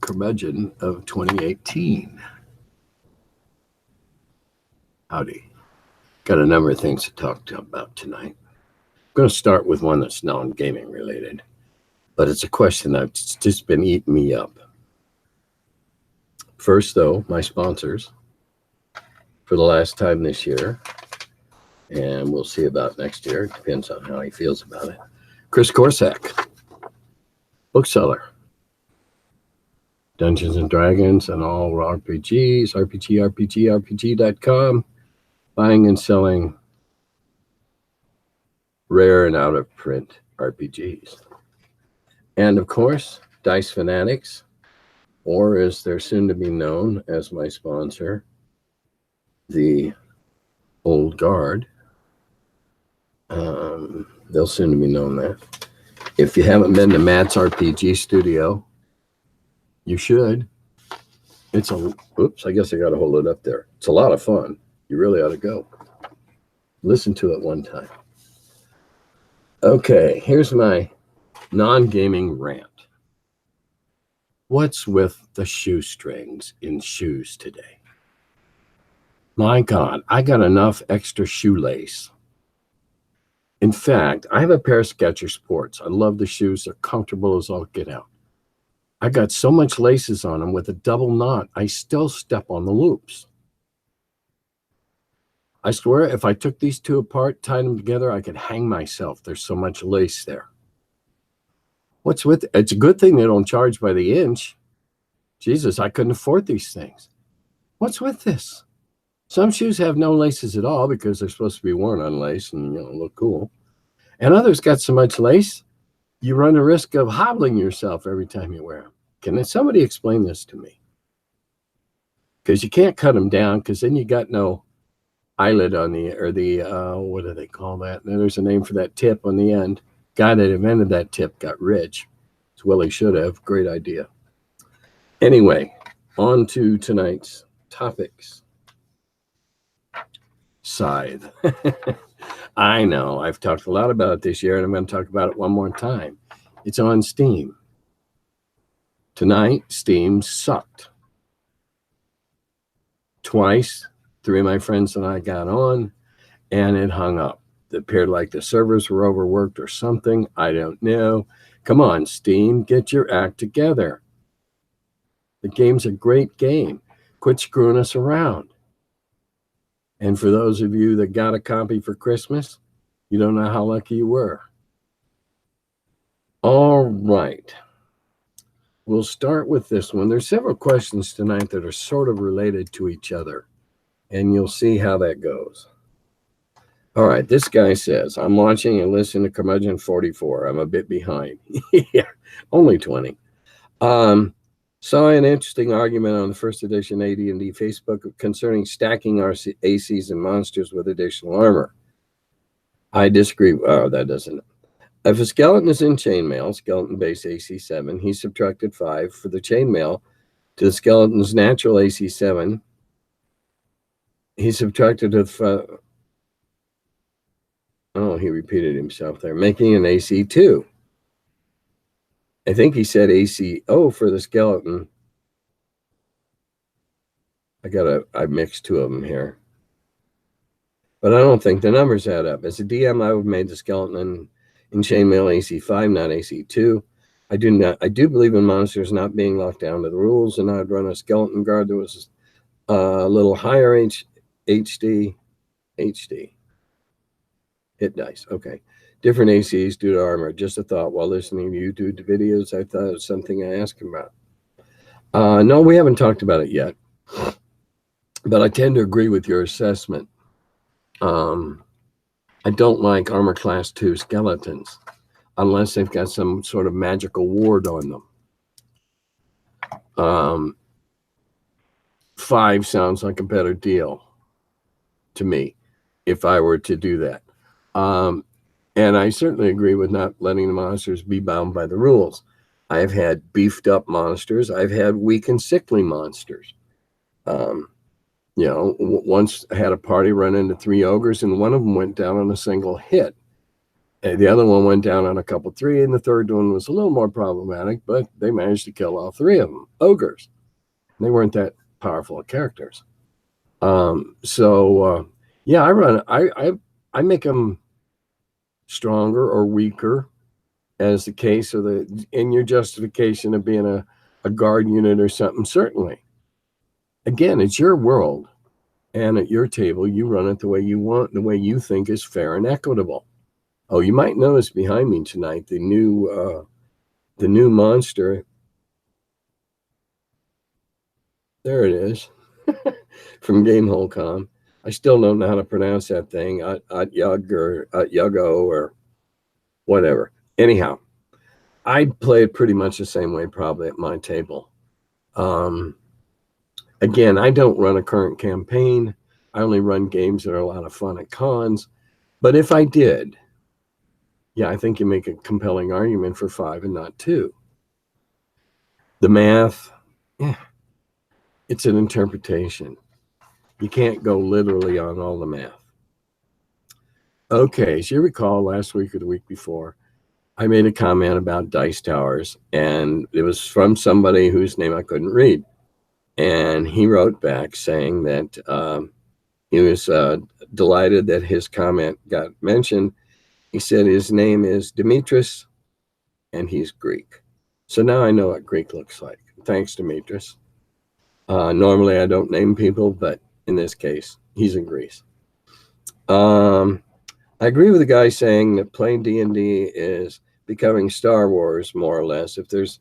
Curmudgeon of 2018. Howdy. Got a number of things to talk about tonight. I'm going to start with one that's non-gaming related, but it's a question that's just been eating me up. First, though, my sponsors for the last time this year, and we'll see about next year. It depends on how he feels about it. Chris Corsack, bookseller, Dungeons and Dragons and all RPGs, RPG.com, buying and selling rare and out-of-print RPGs. And, of course, Dice Fanatics, or as they're soon to be known as my sponsor, the Old Guard. They'll soon to be known that. If you haven't been to Matt's RPG Studio, you should. It's a, oops, I guess I got to hold it up there. It's a lot of fun. You really ought to go. Listen to it one time. Okay, here's my non-gaming rant. What's with the shoestrings in shoes today? My God, I got enough extra shoelace. In fact, I have a pair of Skechers Sports. I love the shoes. They're comfortable as all get out. I got so much laces on them with a double knot, I still step on the loops. I swear if I took these two apart, tied them together, I could hang myself. There's so much lace there. What's with it? It's a good thing they don't charge by the inch. Jesus, I couldn't afford these things. What's with this? Some shoes have no laces at all because they're supposed to be worn on lace and, look cool. And others got so much lace, you run the risk of hobbling yourself every time you wear them. Can somebody explain this to me? Because you can't cut them down because then you got no eyelid on what do they call that? There's a name for that tip on the end. Guy that invented that tip got rich. It's Willie should have. Great idea. Anyway, on to tonight's topics. Scythe. I know I've talked a lot about it this year, and I'm going to talk about it one more time. It's on Steam. Tonight, Steam sucked. Twice, 3 of my friends and I got on, and it hung up. It appeared like the servers were overworked or something. I don't know. Come on, Steam, get your act together. The game's a great game. Quit screwing us around. And for those of you that got a copy for Christmas, you don't know how lucky you were. All right. We'll start with this one. There's several questions tonight that are sort of related to each other, and you'll see how that goes. All right. This guy says, I'm watching and listening to Curmudgeon 44. I'm a bit behind. Yeah, only 20. Saw an interesting argument on the first edition AD&D Facebook concerning stacking our ACs and monsters with additional armor. I disagree. Oh, that doesn't. If a skeleton is in chainmail, skeleton base AC 7, he subtracted 5 for the chainmail to the skeleton's natural AC 7. He subtracted he repeated himself there, making an AC 2. I think he said ACO for the skeleton. I mixed 2 of them here. But I don't think the numbers add up. As a DM, I would have made the skeleton in chainmail AC 5, not AC 2. I do believe in monsters not being locked down to the rules, and I'd run a skeleton guard that was a little higher HD. Hit dice. Okay. Different ACs due to armor. Just a thought while listening to YouTube videos. I thought it was something I asked him about. No, we haven't talked about it yet. But I tend to agree with your assessment. I don't like armor class 2 skeletons unless they've got some sort of magical ward on them. 5 sounds like a better deal to me if I were to do that. And I certainly agree with not letting the monsters be bound by the rules. I've had beefed up monsters. I've had weak and sickly monsters. Once I had a party run into 3 ogres, and one of them went down on a single hit. The other one went down on a couple three, and the third one was a little more problematic, but they managed to kill all three of them. Ogres. They weren't that powerful of characters. Yeah, I make them stronger or weaker as the case of in your justification of being a guard unit or something. Certainly. Again, it's your world, and at your table, you run it the way you want, the way you think is fair and equitable. Oh, you might notice behind me tonight the new monster. There it is. From Gamehole.com. I still don't know how to pronounce that thing. Yug or Yugo or whatever. Anyhow, I play it pretty much the same way probably at my table. Again, I don't run a current campaign. I only run games that are a lot of fun at cons. But if I did, yeah, I think you make a compelling argument for 5 and not 2. The math, yeah, it's an interpretation. You can't go literally on all the math. Okay, as you recall, last week or the week before, I made a comment about dice towers, and it was from somebody whose name I couldn't read. And he wrote back saying that he was delighted that his comment got mentioned. He said his name is Demetrius, and he's Greek. So now I know what Greek looks like. Thanks, Demetrius. Normally I don't name people, but in this case, he's in Greece. I agree with the guy saying that playing D&D is becoming Star Wars, more or less. If there's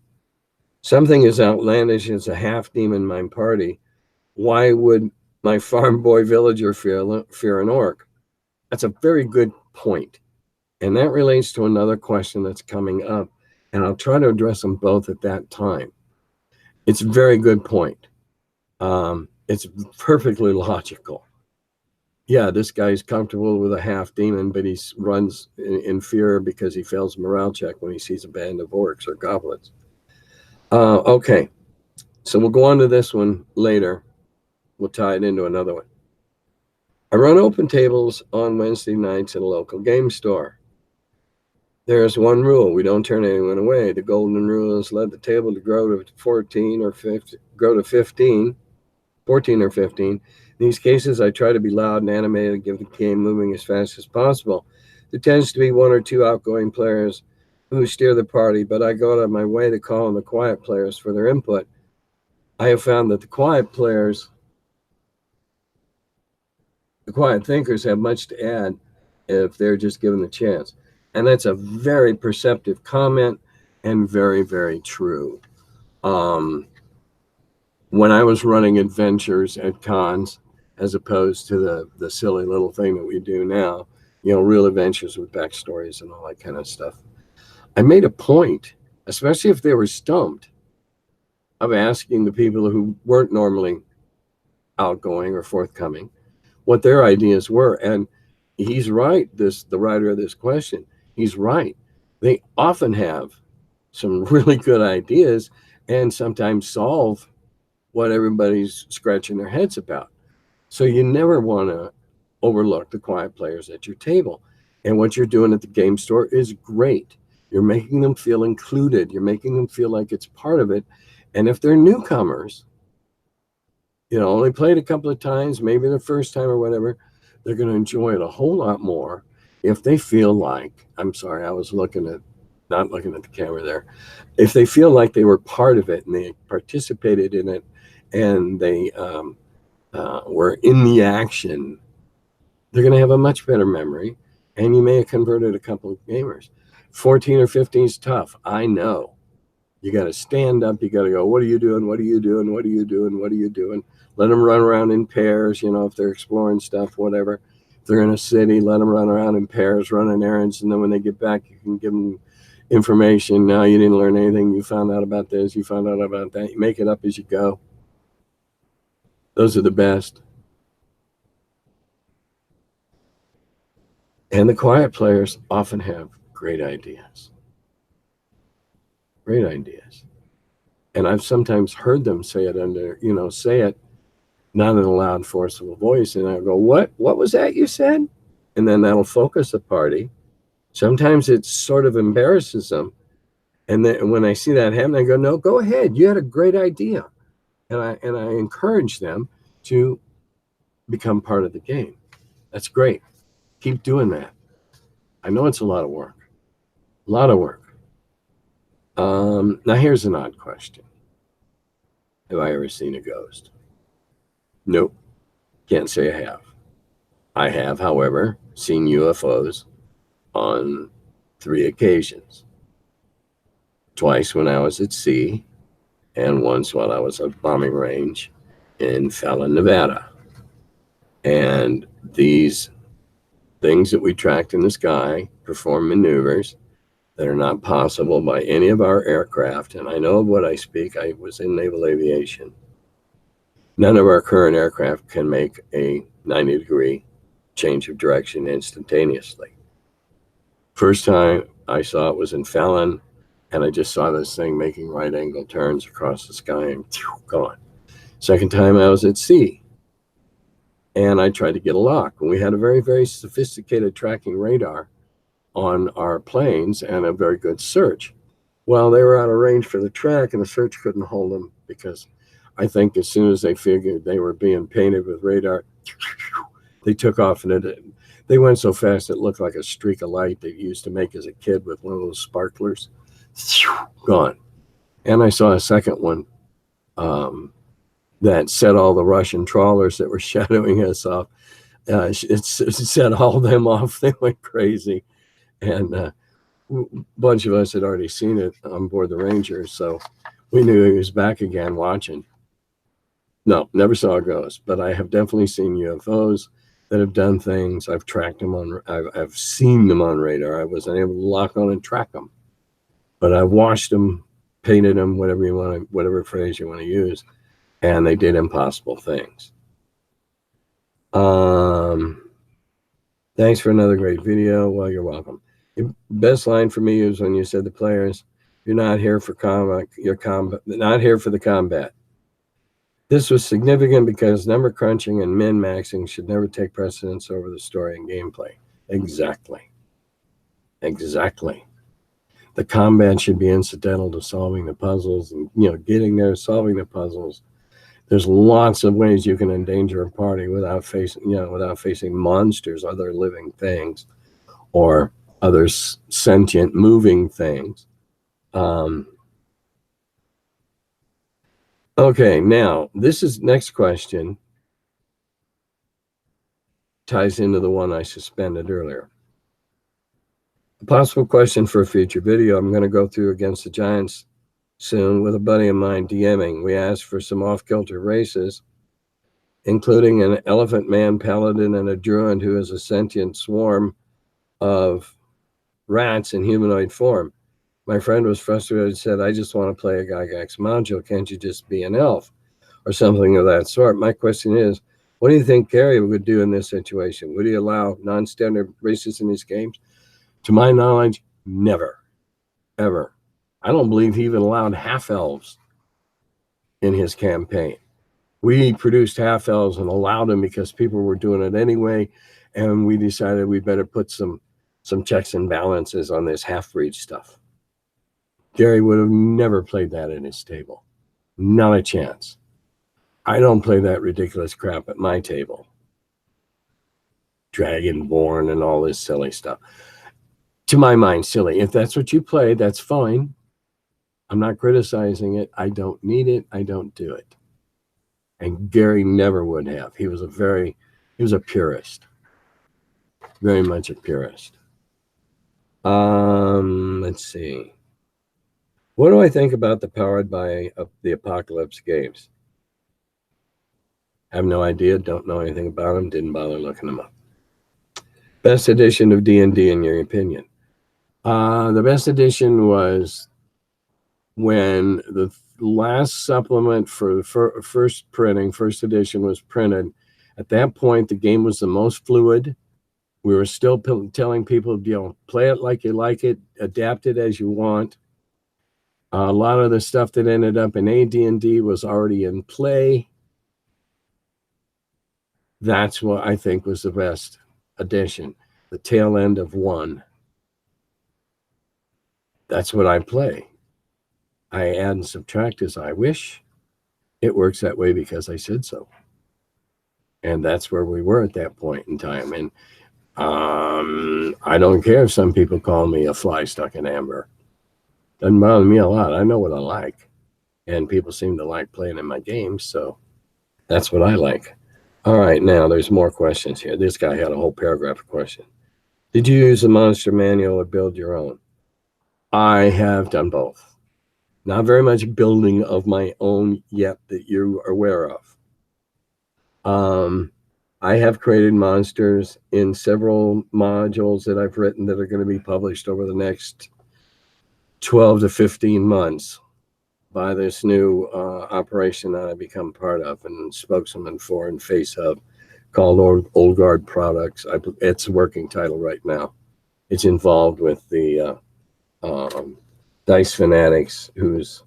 something as outlandish as a half-demon in my party, why would my farm boy villager fear an orc? That's a very good point. And that relates to another question that's coming up. And I'll try to address them both at that time. It's a very good point. It's perfectly logical. Yeah, this guy's comfortable with a half demon, but he runs in fear because he fails a morale check when he sees a band of orcs or goblins. Okay, so we'll go on to this one later. We'll tie it into another one. I run open tables on Wednesday nights at a local game store. There's one rule: we don't turn anyone away. The golden rule is let the table to grow to 14 or 15, grow to 15, 14 or 15. In these cases, I try to be loud and animated and give the game moving as fast as possible. There tends to be 1 or 2 outgoing players who steer the party, but I go out of my way to call on the quiet players for their input. I have found that the quiet thinkers have much to add if they're just given the chance. And that's a very perceptive comment and very, very true. When I was running adventures at cons, as opposed to the silly little thing that we do now, real adventures with backstories and all that kind of stuff, I made a point, especially if they were stumped, of asking the people who weren't normally outgoing or forthcoming what their ideas were. And he's right, the writer of this question, he's right. They often have some really good ideas and sometimes solve what everybody's scratching their heads about. So you never want to overlook the quiet players at your table. And what you're doing at the game store is great. You're making them feel included. You're making them feel like it's part of it. And if they're newcomers, only played a couple of times, maybe the first time or whatever, they're going to enjoy it a whole lot more if they feel like, I'm sorry, I was not looking at the camera there. If they feel like they were part of it and they participated in it and they were in the action, they're going to have a much better memory, and you may have converted a couple of gamers. 14 or 15 is tough. I know. You got to stand up. You got to go, what are you doing? What are you doing? What are you doing? What are you doing? Let them run around in pairs, if they're exploring stuff, whatever. If they're in a city, let them run around in pairs, running errands, and then when they get back, you can give them information. No, you didn't learn anything. You found out about this. You found out about that. You make it up as you go. Those are the best. And the quiet players often have great ideas. Great ideas. And I've sometimes heard them say it say it not in a loud, forceful voice. And I go, what was that you said? And then that'll focus the party Sometimes it sort of embarrasses them. And then when I see that happen, I go, no, go ahead. You had a great idea. And I encourage them to become part of the game. That's great. Keep doing that. I know it's a lot of work. A lot of work. Now here's an odd question. Have I ever seen a ghost? Nope. Can't say I have. I have, however, seen UFOs on 3 occasions. Twice when I was at sea, and once while I was at bombing range in Fallon, Nevada. And these things that we tracked in the sky perform maneuvers that are not possible by any of our aircraft. And I know of what I speak. I was in naval aviation. None of our current aircraft can make a 90-degree change of direction instantaneously. First time I saw it was in Fallon, and I just saw this thing making right angle turns across the sky and gone. Second time I was at sea, and I tried to get a lock. And we had a very, very sophisticated tracking radar on our planes and a very good search. Well, they were out of range for the track, and the search couldn't hold them because I think as soon as they figured they were being painted with radar, they took off, and they went so fast it looked like a streak of light they used to make as a kid with one of those sparklers. Gone. And I saw a second one that set all the Russian trawlers that were shadowing us off. It set all of them off. They went crazy. And a bunch of us had already seen it on board the Ranger, so we knew he was back again watching. No, never saw a ghost, but I have definitely seen UFOs that have done things. I've tracked them on, I've seen them on radar. I wasn't able to lock on and track them, but I watched them, painted them, whatever you want, whatever phrase you want to use, and they did impossible things. Thanks for another great video. Well, you're welcome. The best line for me is when you said to players, "You're not here for combat. You're not here for the combat." This was significant because number crunching and min-maxing should never take precedence over the story and gameplay. Exactly. Exactly. The combat should be incidental to solving the puzzles and, getting there, solving the puzzles. There's lots of ways you can endanger a party without facing monsters, other living things, or other sentient moving things. Okay, now this is next question ties into the one I suspended earlier. A possible question for a future video I'm going to go through against the Giants soon with a buddy of mine DMing. We asked for some off-kilter races, including an elephant man paladin and a druid who is a sentient swarm of rats in humanoid form. My friend was frustrated and said, "I just want to play a Gygax module. Can't you just be an elf?" Or something of that sort. My question is, what do you think Gary would do in this situation? Would he allow non-standard races in these games? To my knowledge, never, ever. I don't believe he even allowed half-elves in his campaign. We produced half-elves and allowed them because people were doing it anyway, and we decided we better put some checks and balances on this half-breed stuff. Gary would have never played that at his table. Not a chance. I don't play that ridiculous crap at my table. Dragonborn and all this silly stuff. To my mind, silly. If that's what you play, that's fine. I'm not criticizing it. I don't need it. I don't do it. And Gary never would have. He was a purist. Very much a purist. Let's see. What do I think about the Powered by the Apocalypse games? I have no idea. Don't know anything about them. Didn't bother looking them up. Best edition of D&D in your opinion? The best edition was when the last supplement for the first edition was printed. At that point, the game was the most fluid. We were still telling people, play it like you like it, adapt it as you want. A lot of the stuff that ended up in AD&D was already in play. That's what I think was the best edition, the tail end of one. That's what I play. I add and subtract as I wish. It works that way because I said so. And that's where we were at that point in time. And I don't care if some people call me a fly stuck in amber. Doesn't bother me a lot. I know what I like. And people seem to like playing in my games, so that's what I like. All right, now there's more questions here. This guy had a whole paragraph of questions. Did you use a monster manual or build your own? I have done both. Not very much building of my own yet that you are aware of. I have created monsters in several modules that I've written that are going to be published over the next 12 to 15 months by this new operation that I've become part of and spokesman for and face of, called Old Guard Products. It's a working title right now. It's involved with the Dice Fanatics, who's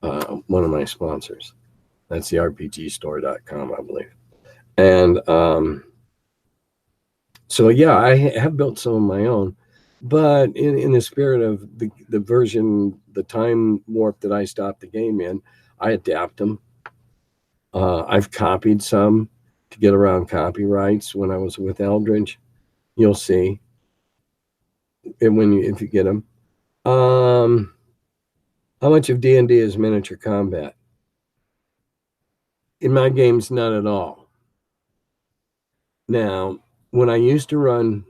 one of my sponsors. That's the RPGstore.com, I believe. And so, yeah, I have built some of my own. But in the spirit of the version, the time warp that I stopped the game in, I adapt them. I've copied some to get around copyrights when I was with Eldridge. You'll see if you get them. How much of D&D is miniature combat? In my games, none at all. Now, when I used to run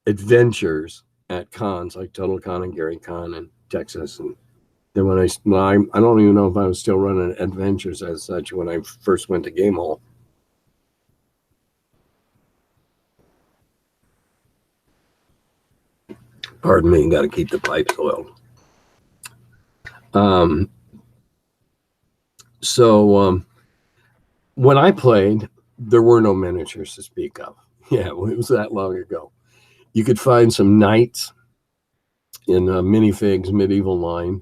adventures at cons like Total Con and Gary Con in Texas, and then when I don't even know if I was still running adventures as such when I first went to Game Hall. Pardon me, got to keep the pipes oiled. When I played, there were no miniatures to speak of. Yeah, it was that long ago. You could find some knights in Minifigs medieval line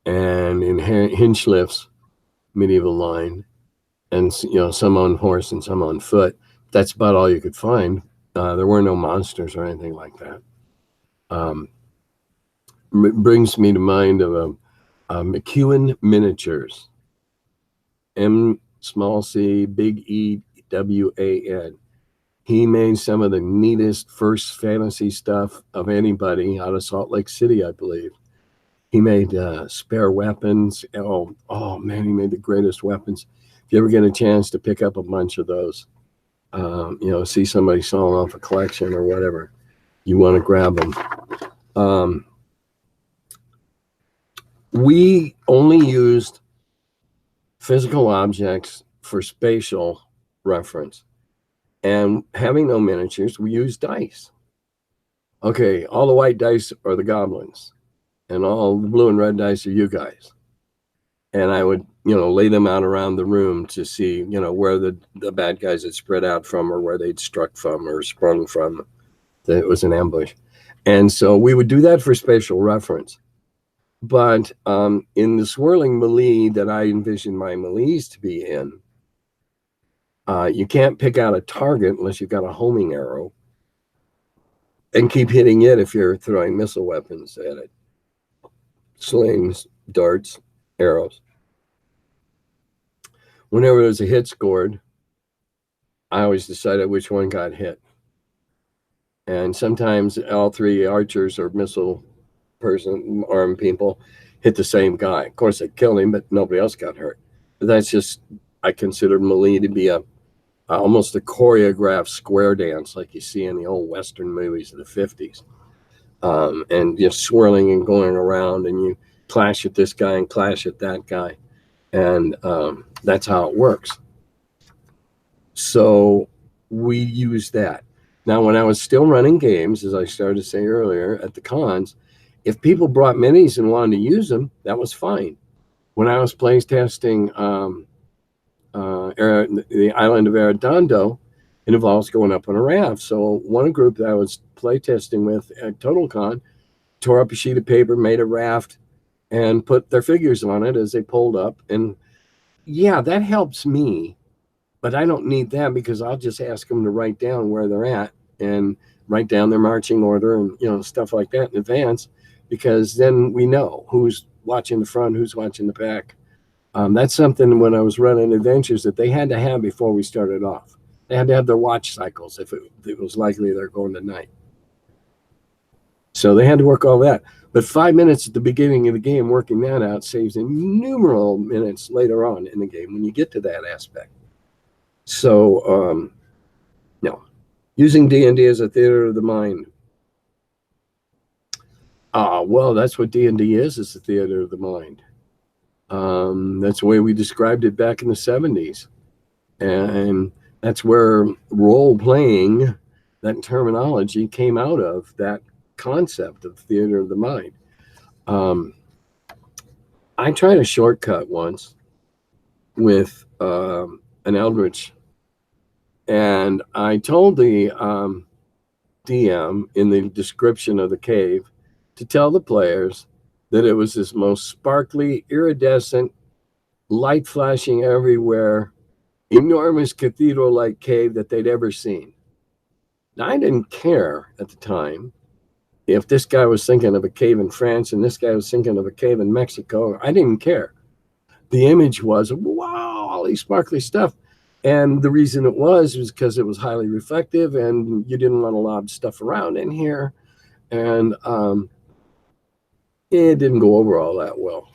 and in Hinchliff's medieval line, and some on horse and some on foot. That's about all you could find. There were no monsters or anything like that. It brings me to mind of McEwen Miniatures, M-C, big E-W-A-N. He made some of the neatest first fantasy stuff of anybody out of Salt Lake City, I believe. He made spare weapons. Oh man, he made the greatest weapons. If you ever get a chance to pick up a bunch of those, see somebody selling off a collection or whatever, you want to grab them. We only used physical objects for spatial reference. And having no miniatures, we used dice. Okay, all the white dice are the goblins, and all the blue and red dice are you guys. And I would, lay them out around the room to see, where the bad guys had spread out from or where they'd struck from or sprung from. That it was an ambush. And so we would do that for spatial reference. But in the swirling melee that I envisioned my melees to be in, you can't pick out a target unless you've got a homing arrow and keep hitting it if you're throwing missile weapons at it. Slings, darts, arrows. Whenever there's a hit scored, I always decided which one got hit. And sometimes all three archers or missile person armed people hit the same guy. Of course, they killed him, but nobody else got hurt. But that's just, I consider melee to be almost a choreographed square dance like you see in the old Western movies of the 50s. And just swirling and going around, and you clash at this guy and clash at that guy. And that's how it works. So we use that. Now, when I was still running games, as I started to say earlier, at the cons, if people brought minis and wanted to use them, that was fine. When I was play testing the island of Arredondo, it involves going up on a raft. So one group that I was play testing with at TotalCon tore up a sheet of paper, made a raft, and put their figures on it as they pulled up. And yeah, that helps me, but I don't need that because I'll just ask them to write down where they're at and write down their marching order and stuff like that in advance, because then we know who's watching the front, who's watching the back. That's something when I was running adventures that they had to have before we started off. They had to have their watch cycles if it was likely they're going tonight. So they had to work all that. But 5 minutes at the beginning of the game, working that out saves innumerable minutes later on in the game when you get to that aspect. So, no. Using D&D as a theater of the mind. Well, that's what D&D is. It's a theater of the mind. That's the way we described it back in the 70s. And that's where role-playing, that terminology, came out of, that concept of theater of the mind. I tried a shortcut once with an Eldritch, and I told the DM in the description of the cave to tell the players that it was this most sparkly, iridescent, light flashing everywhere, enormous cathedral-like cave that they'd ever seen. Now, I didn't care at the time if this guy was thinking of a cave in France and this guy was thinking of a cave in Mexico. I didn't care. The image was, wow, all these sparkly stuff. And the reason it was because it was highly reflective and you didn't want to lob stuff around in here. And it didn't go over all that well.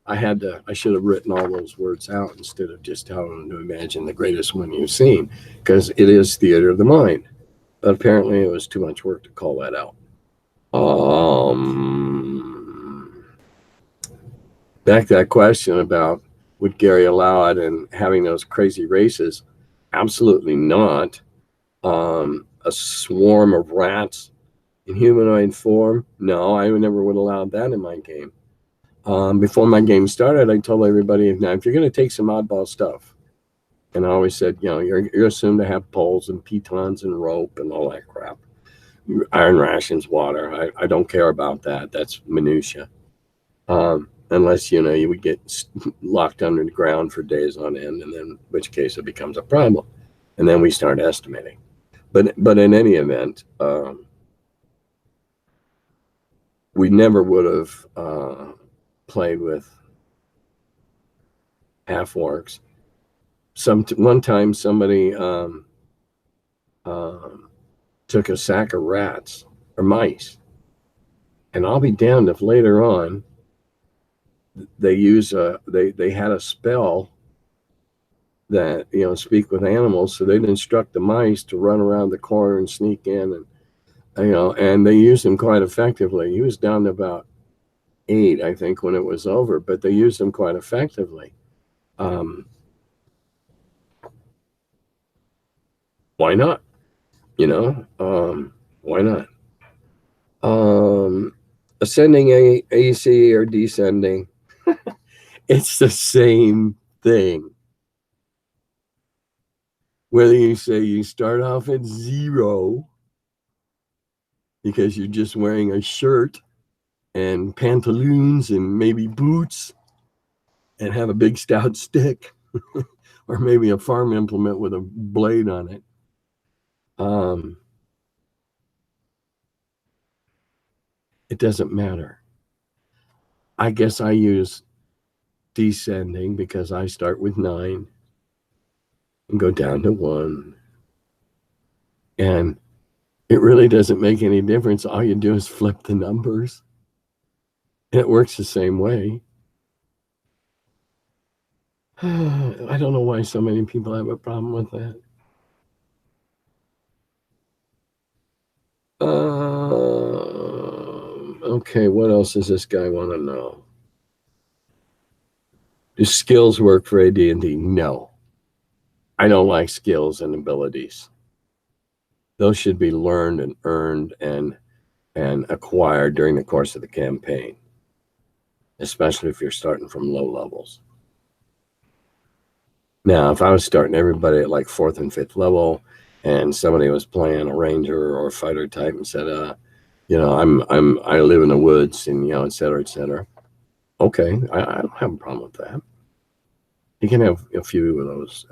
I should have written all those words out instead of just telling them to imagine the greatest one you've seen, because it is theater of the mind. But apparently it was too much work to call that out. Back to that question about would Gary allow it and having those crazy races? Absolutely not. A swarm of rats in humanoid form? No, I never would allow that in my game. Before my game started, I told everybody, now if you're going to take some oddball stuff, and I always said, you're assumed to have poles and pitons and rope and all that crap. Iron rations, water. I don't care about that. That's minutia. Unless, you would get locked under the ground for days on end, and then in which case it becomes a problem. And then we start estimating. But in any event, we never would have played with half-orcs. One time somebody took a sack of rats or mice, and I'll be damned if later on they had a spell that speak with animals, so they'd instruct the mice to run around the corner and sneak in, and they used them quite effectively. He was down to about 8, I think, when it was over, but they used them quite effectively. Why not? Why not? Ascending AC or descending, it's the same thing. Whether you say you start off at 0 because you're just wearing a shirt and pantaloons and maybe boots and have a big stout stick or maybe a farm implement with a blade on it. It doesn't matter. I guess I use descending because I start with 9 and go down to 1. And it really doesn't make any difference. All you do is flip the numbers. And it works the same way. I don't know why so many people have a problem with that. Okay, what else does this guy want to know? Do skills work for AD&D? No. I don't like skills and abilities. Those should be learned and earned and acquired during the course of the campaign, especially if you're starting from low levels. Now, if I was starting everybody at like 4th and 5th level, and somebody was playing a ranger or a fighter type and said, I live in the woods and et cetera, et cetera. Okay, I don't have a problem with that. You can have a few of those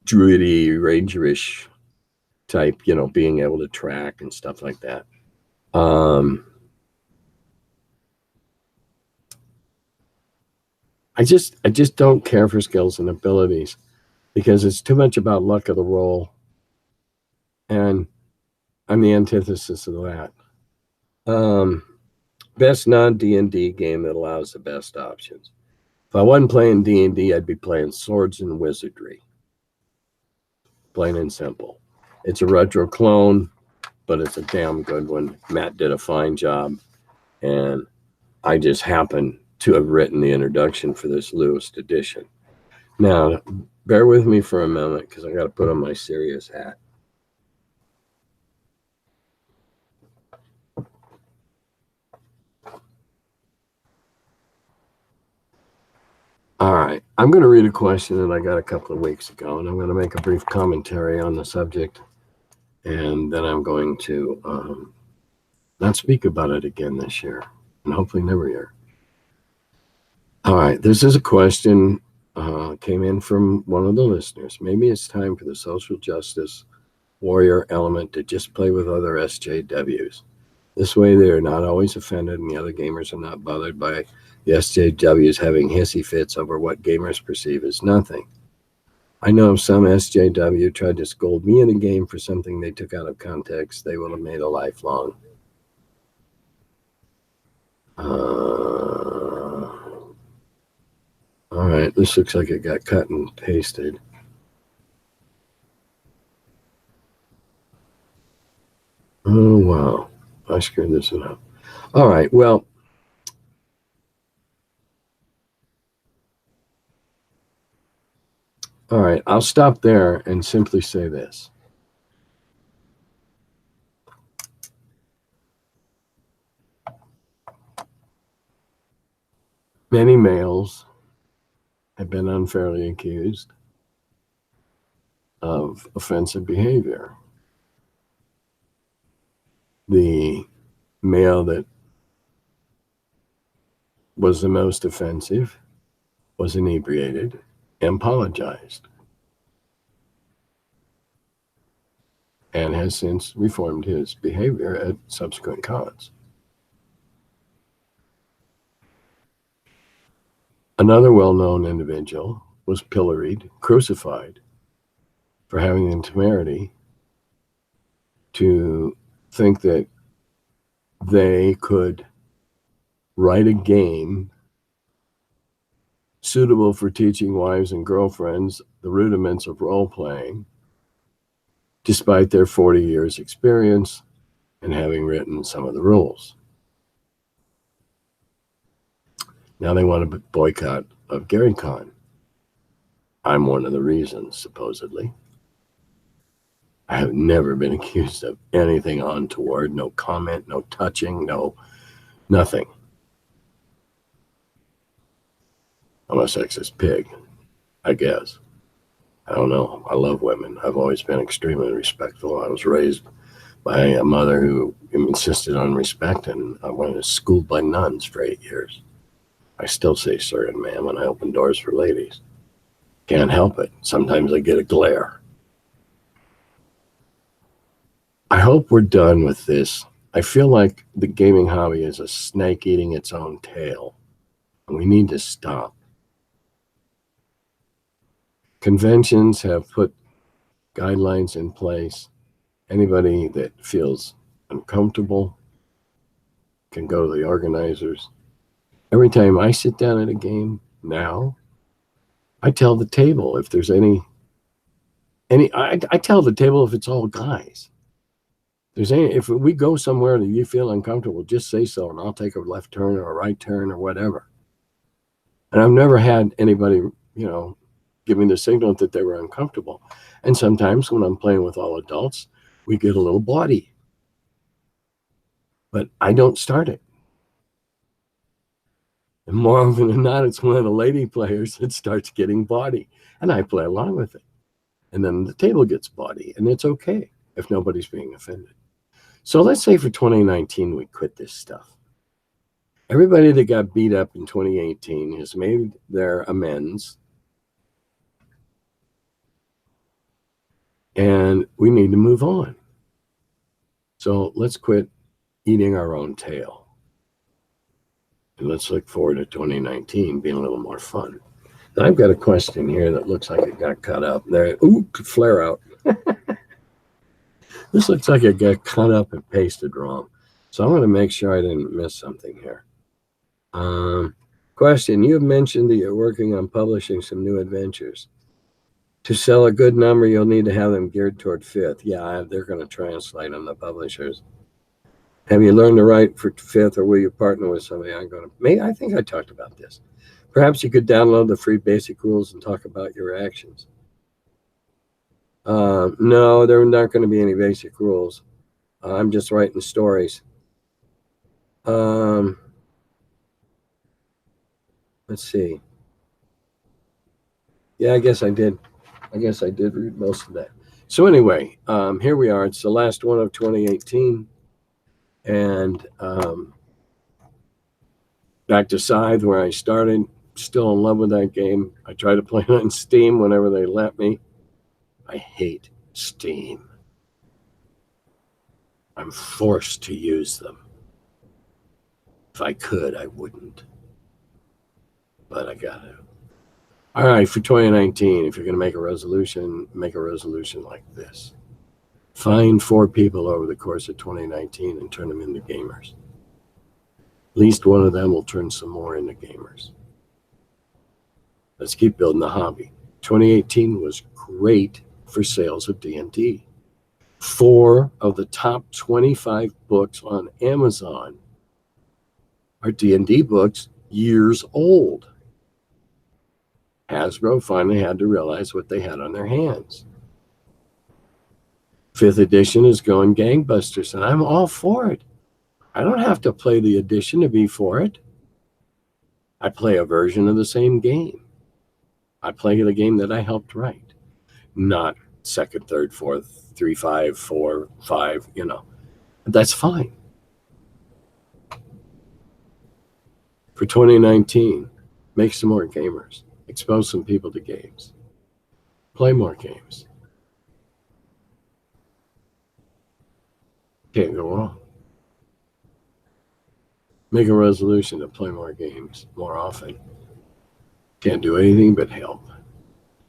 druidy, rangerish type, being able to track and stuff like that. I just don't care for skills and abilities because it's too much about luck of the roll. And I'm the antithesis of that. Best non-D&D game that allows the best options. If I wasn't playing D&D, I'd be playing Swords and Wizardry. Plain and simple. It's a retro clone, but it's a damn good one. Matt did a fine job, and I just happened to have written the introduction for this newest edition. Now, bear with me for a moment because I got to put on my serious hat. All right, I'm going to read a question that I got a couple of weeks ago, and I'm going to make a brief commentary on the subject, and then I'm going to not speak about it again this year, and hopefully never year. All right, this is a question came in from one of the listeners. Maybe it's time for the social justice warrior element to just play with other SJWs. This way they are not always offended and the other gamers are not bothered by the SJWs having hissy fits over what gamers perceive as nothing. I know if some SJW tried to scold me in a game for something they took out of context, they would have made a lifelong. All right, this looks like it got cut and pasted. Oh, wow. I screwed this one up. All right, well, all right, I'll stop there and simply say this. Many males have been unfairly accused of offensive behavior. The male that was the most offensive was inebriated and apologized and has since reformed his behavior at subsequent cons. Another well-known individual was pilloried, crucified for having the temerity to think that they could write a game suitable for teaching wives and girlfriends the rudiments of role-playing, despite their 40 years experience and having written some of the rules. Now they want a boycott of GaryCon. I'm one of the reasons, supposedly. I have never been accused of anything untoward, no comment, no touching, no nothing. I'm a sexist pig, I guess. I don't know. I love women. I've always been extremely respectful. I was raised by a mother who insisted on respect, and I went to school by nuns for 8 years. I still say sir and ma'am when I open doors for ladies. Can't help it. Sometimes I get a glare. I hope we're done with this. I feel like the gaming hobby is a snake eating its own tail, and we need to stop. Conventions have put guidelines in place. Anybody that feels uncomfortable can go to the organizers. Every time I sit down at a game now, I tell the table if there's I tell the table if it's all guys. If we go somewhere that you feel uncomfortable, just say so, and I'll take a left turn or a right turn or whatever. And I've never had anybody, give me the signal that they were uncomfortable. And sometimes when I'm playing with all adults, we get a little bawdy. But I don't start it. And more often than not, it's one of the lady players that starts getting bawdy, and I play along with it. And then the table gets bawdy, and it's okay if nobody's being offended. So let's say for 2019, we quit this stuff. Everybody that got beat up in 2018 has made their amends. And we need to move on. So let's quit eating our own tail. And let's look forward to 2019 being a little more fun. Now, I've got a question here that looks like it got cut up. There, ooh, could flare out. This looks like it got cut up and pasted wrong. So I want to make sure I didn't miss something here. Question, you have mentioned that you're working on publishing some new adventures. To sell a good number, you'll need to have them geared toward 5th. Yeah, they're going to translate on the publishers. Have you learned to write for 5th, or will you partner with somebody? I think I talked about this. Perhaps you could download the free basic rules and talk about your actions. No, there are not going to be any basic rules. I'm just writing stories. Let's see. Yeah, I guess I did read most of that. So anyway, here we are. It's the last one of 2018. And back to Scythe, where I started. Still in love with that game. I try to play it on Steam whenever they let me. I hate Steam. I'm forced to use them. If I could, I wouldn't. But I got to. All right, for 2019, if you're going to make a resolution like this. Find 4 people over the course of 2019 and turn them into gamers. At least one of them will turn some more into gamers. Let's keep building the hobby. 2018 was great for sales of D&D. 4 of the top 25 books on Amazon are D&D books years old. Hasbro finally had to realize what they had on their hands. 5th edition is going gangbusters, and I'm all for it. I don't have to play the edition to be for it. I play a version of the same game. I play the game that I helped write, not 2nd, 3rd, 4th, 3, 5, 4, 5, That's fine. For 2019, make some more gamers. Expose some people to games. Play more games. Can't go wrong. Make a resolution to play more games more often. Can't do anything but help.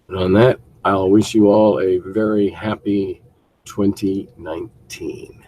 And on that, I'll wish you all a very happy 2019.